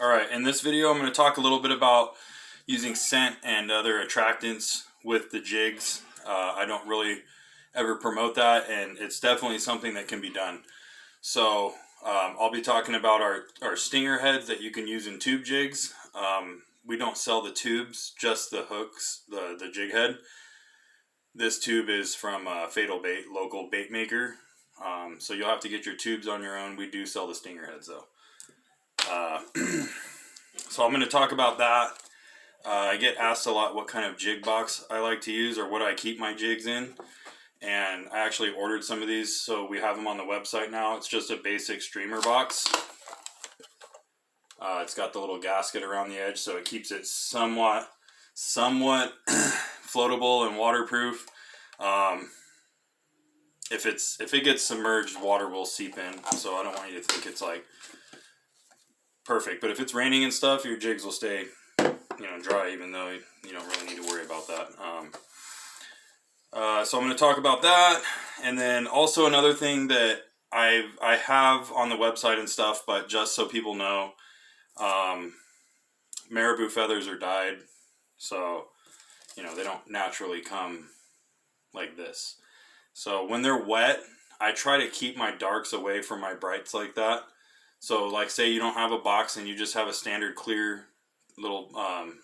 Alright, in this video I'm going to talk a little bit about using scent and other attractants with the jigs. I don't really ever promote that, and it's definitely something that can be done. So I'll be talking about our stinger heads that you can use in tube jigs. We don't sell the tubes, just the hooks, the jig head. This tube is from Fatal Bait, local bait maker. So you'll have to get your tubes on your own. We do sell the stinger heads though. So I'm going to talk about that. I get asked a lot what kind of jig box I like to use or what I keep my jigs in. And I actually ordered some of these, so we have them on the website now. It's just a basic streamer box. It's got the little gasket around the edge, so it keeps it somewhat floatable and waterproof. If it gets submerged, water will seep in, so I don't want you to think it's like perfect. But if it's raining and stuff, your jigs will stay, dry, even though you don't really need to worry about that. So I'm going to talk about that, and then also another thing that I have on the website and stuff, but just so people know, marabou feathers are dyed, so they don't naturally come like this. So when they're wet, I try to keep my darks away from my brights like that. So like say you don't have a box and you just have a standard clear little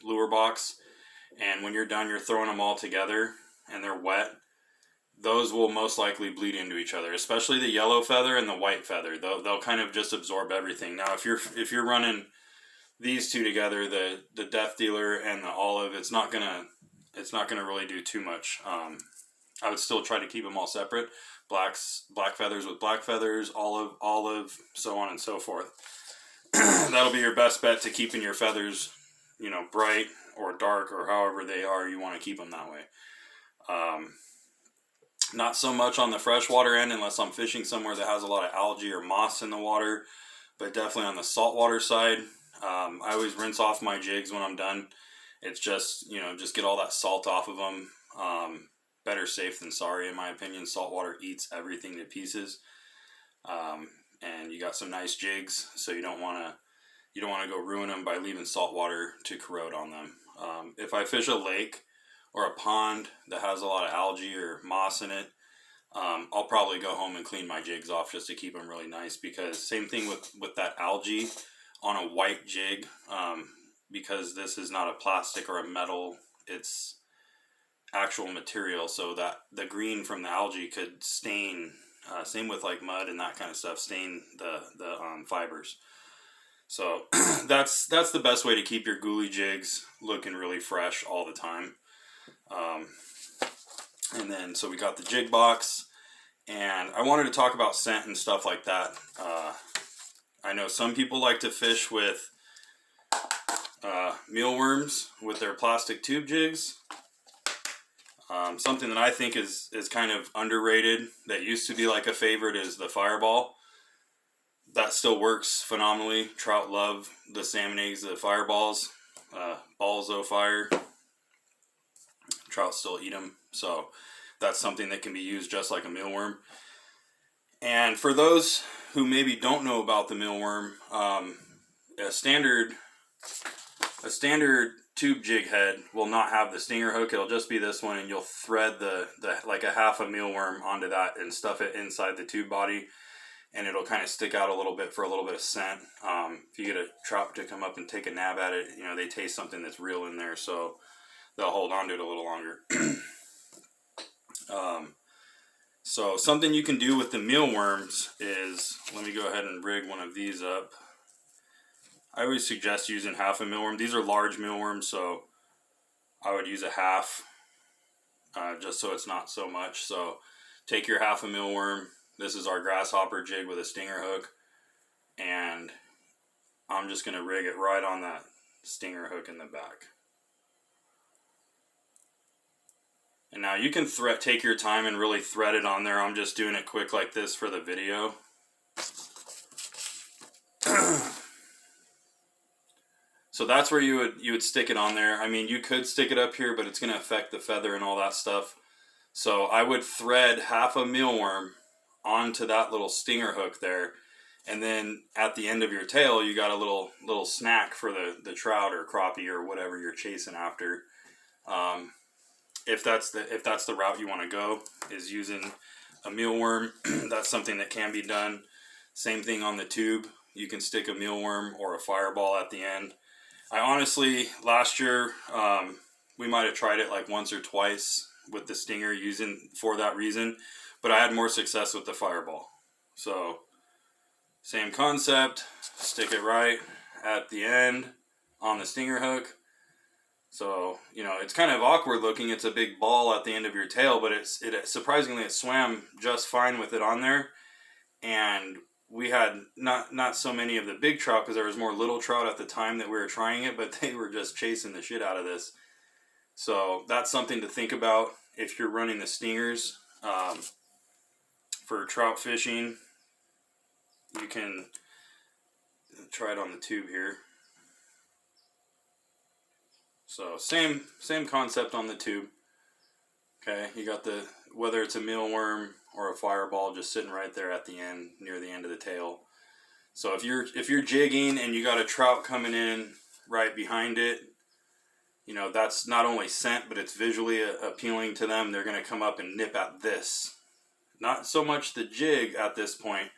lure box, and when you're done you're throwing them all together and they're wet, those will most likely bleed into each other, especially the yellow feather and the white feather. They'll kind of just absorb everything. Now if you're running these two together, the Death Dealer and the Olive, it's not gonna really do too much. I would still try to keep them all separate. Black feathers with black feathers, olive, so on and so forth. That'll be your best bet to keeping your feathers, bright or dark or however they are. You want to keep them that way. Not so much on the freshwater end unless I'm fishing somewhere that has a lot of algae or moss in the water, but definitely on the saltwater side. I always rinse off my jigs when I'm done. It's just, just get all that salt off of them. Better safe than sorry, in my opinion. Saltwater eats everything to pieces. And you got some nice jigs, so you don't want to go ruin them by leaving salt water to corrode on them. If I fish a lake or a pond that has a lot of algae or moss in it, I'll probably go home and clean my jigs off just to keep them really nice, because same thing with that algae on a white jig, because this is not a plastic or a metal, it's actual material, so that the green from the algae could stain, same with like mud and that kind of stuff, stain the fibers. So that's the best way to keep your Ghoulie jigs looking really fresh all the time. And then so we got the jig box, and I wanted to talk about scent and stuff like that. I know some people like to fish with mealworms with their plastic tube jigs. Something that I think is kind of underrated, that used to be like a favorite, is the Fireball. That still works phenomenally. Trout love the salmon eggs, the Fireballs. Balls o' fire. Trout still eat them. So that's something that can be used just like a mealworm. And for those who maybe don't know about the mealworm, a standard tube jig head will not have the stinger hook. It'll just be this one, and you'll thread the like a half a mealworm onto that and stuff it inside the tube body, and it'll kind of stick out a little bit for a little bit of scent. If you get a trout to come up and take a nab at it, they taste something that's real in there, so they'll hold on to it a little longer. So something you can do with the mealworms is, let me go ahead and rig one of these up. I always suggest using half a mealworm. These are large mealworms, so I would use a half, just so it's not so much. So take your half a mealworm. This is our grasshopper jig with a stinger hook, and I'm just going to rig it right on that stinger hook in the back. And now you can take your time and really thread it on there. I'm just doing it quick like this for the video. So that's where you would stick it on there. I mean, you could stick it up here, but it's going to affect the feather and all that stuff. So I would thread half a mealworm onto that little stinger hook there, And then at the end of your tail, you got a little snack for the trout or crappie or whatever you're chasing after. If that's the route you want to go, is using a mealworm. That's something that can be done. Same thing on the tube. You can stick a mealworm or a fireball at the end. I honestly, last year, we might have tried it like once or twice with the stinger using for that reason, but I had more success with the fireball. So same concept, stick it right at the end on the stinger hook. So, you know, it's kind of awkward looking. It's a big ball at the end of your tail, but surprisingly it swam just fine with it on there. And we had not so many of the big trout because there was more little trout at the time that we were trying it, but they were just chasing the shit out of this. So that's something to think about if you're running the stingers for trout fishing. You can try it on the tube here. So same concept on the tube. Okay, you got whether it's a mealworm or a fireball just sitting right there at the end, near the end of the tail. So if you're jigging and you got a trout coming in right behind it, you know, that's not only scent, but it's visually appealing to them. They're going to come up and nip at this. Not so much the jig at this point.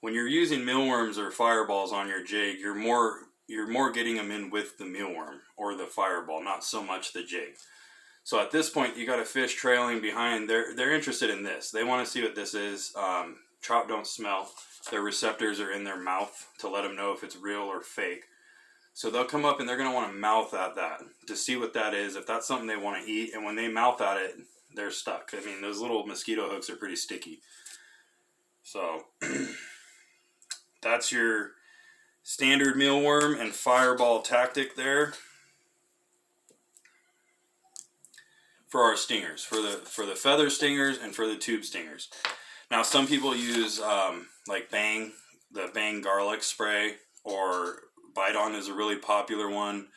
When you're using mealworms or fireballs on your jig, you're more getting them in with the mealworm or the fireball, not so much the jig. So at this point, you got a fish trailing behind. They're interested in this. They want to see what this is. Trout don't smell. Their receptors are in their mouth to let them know if it's real or fake. So they'll come up and they're going to want to mouth at that to see what that is, if that's something they want to eat. And when they mouth at it, they're stuck. I mean, those little mosquito hooks are pretty sticky. So that's your standard mealworm and fireball tactic there for our stingers, for the feather stingers and for the tube stingers. Now some people use like the Bang garlic spray, or Bite On is a really popular one.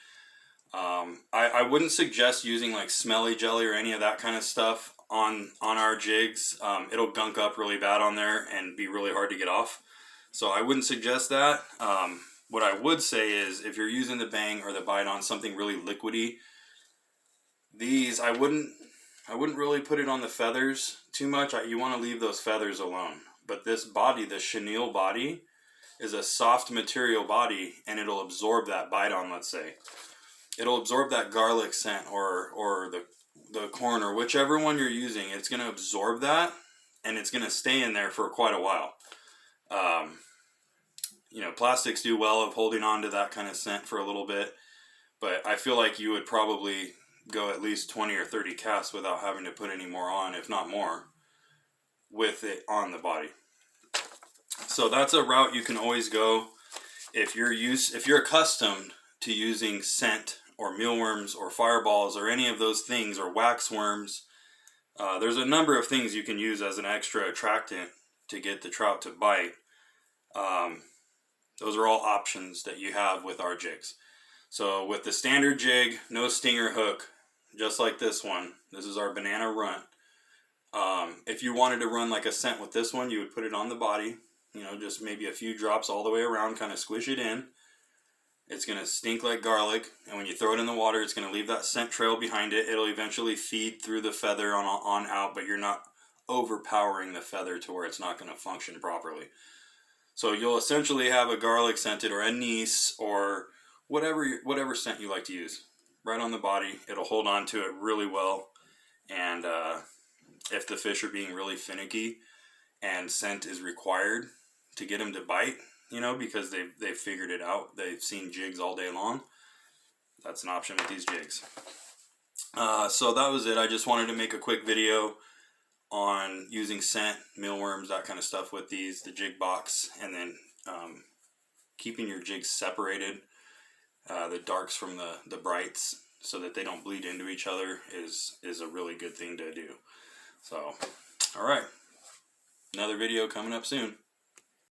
I wouldn't suggest using like smelly jelly or any of that kind of stuff on our jigs. It'll gunk up really bad on there and be really hard to get off. So I wouldn't suggest that. What I would say is if you're using the Bang or the Bite On, something really liquidy, these I wouldn't really put it on the feathers too much. You want to leave those feathers alone. But this body, the chenille body, is a soft material body, and it'll absorb that Bite On, let's say. It'll absorb that garlic scent or the corn or whichever one you're using. It's going to absorb that, and it's going to stay in there for quite a while. You know, plastics do well of holding on to that kind of scent for a little bit, but I feel like you would probably go at least 20 or 30 casts without having to put any more on, if not more, with it on the body. So that's a route you can always go if you're accustomed to using scent or mealworms or fireballs or any of those things, or wax worms. There's a number of things you can use as an extra attractant to get the trout to bite. Those are all options that you have with our jigs. So with the standard jig, no stinger hook, just like this one. This is our banana runt. If you wanted to run like a scent with this one, you would put it on the body. You know, just maybe a few drops all the way around, kind of squish it in. It's going to stink like garlic, and when you throw it in the water, it's going to leave that scent trail behind it. It'll eventually feed through the feather on out, but you're not overpowering the feather to where it's not going to function properly. So you'll essentially have a garlic scented or anise or whatever scent you like to use right on the body. It'll hold on to it really well, and if the fish are being really finicky and scent is required to get them to bite, you know, because they've figured it out, they've seen jigs all day long, that's an option with these jigs. So that was it. I just wanted to make a quick video on using scent, mealworms, that kind of stuff with these, the jig box, and then keeping your jigs separated, the darks from the brights, so that they don't bleed into each other is a really good thing to do. So, all right, another video coming up soon.